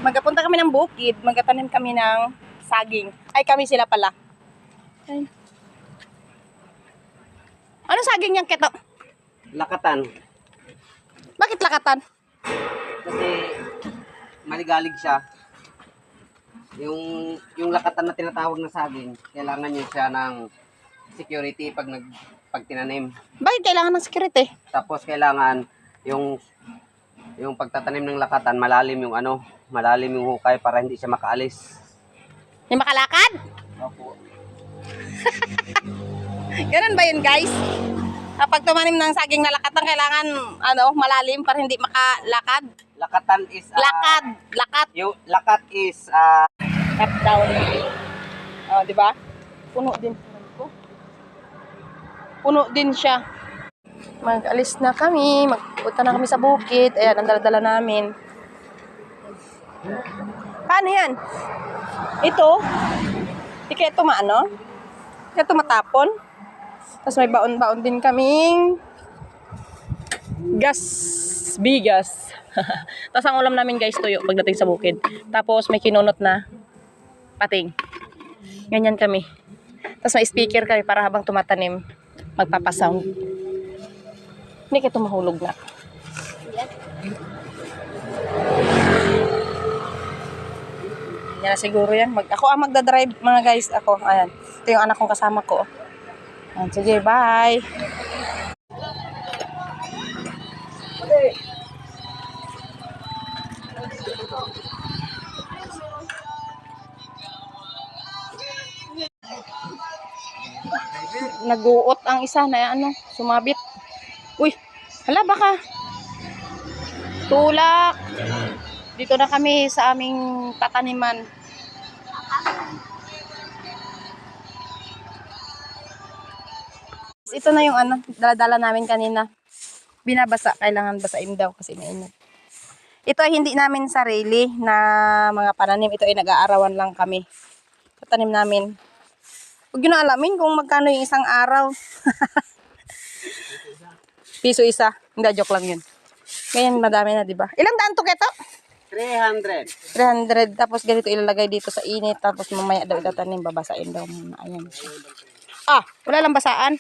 Magkapunta kami ng bukid, magkatanim kami ng saging. Ay, kami sila pala. Ay. Ano saging yung keto? Lakatan. Bakit lakatan? Kasi maligalig siya. Yung lakatan na tinatawag na saging, kailangan niya siya ng security pag tinanim. Bakit kailangan ng security? Tapos kailangan yung pagtatanim ng lakatan, malalim yung hukay para hindi siya makaalis. Yung makalakad? Opo. Ganun ba yun, guys? Kapag tumanim ng saging na lakatan, kailangan malalim para hindi makalakad. Lakatan is Lakat. Yung lakat is Cut down. Oh, di ba? Puno din. Puno din siya. Mag-alis na kami. Magpunta na kami sa bukid. Ayan, ang dala-dala namin. Paano yan? Ito? Di kaya ito kaya ito matapon. Tapos may baon-baon din kaming bigas. Tapos ang ulam namin guys, tuyo pagdating sa bukid. Tapos may kinunot na pating. Ganyan kami. Tapos may speaker kami para habang tumatanim, magpapasound. Hindi kayo tumahulog na. Yan na siguro yan. Ako ang magdadrive mga guys. Ako, ayan. Ito yung anak kong kasama ko. Ayan, sige, bye. Naguot ang isa na sumabit. Uy, hala baka tulak. Dito na kami sa aming tataniman. Ito na yung dala-dala namin kanina. Binabasa, kailangan basain daw kasi mainit. Ito ay hindi namin sarili na mga pananim. Ito ay nag-aarawan lang kami. Patanim namin. Huwag nyo na alamin kung magkano yung isang araw. Piso isa. Hindi, joke lang yun. Ganyan, madami na, diba? Ilang daan to keto? 300. 300. Tapos ganito ilalagay dito sa init. Tapos mamaya daw itatanim, babasain daw muna. Ayan. Wala lang basaan.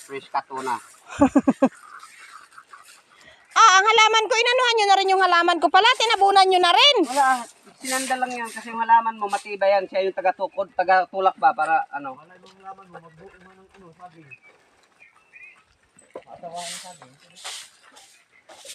Fresh katuna. Ang halaman ko, inanuhan nyo na rin yung halaman ko pala. Tinabunan nyo na rin. Wala, sinanda lang yan kasi yung halaman mo matibay yan. Siya yung taga-tulak ba para ano. Wala yung halaman mo, magbuo mo ng sabi. Matawa yung sabi.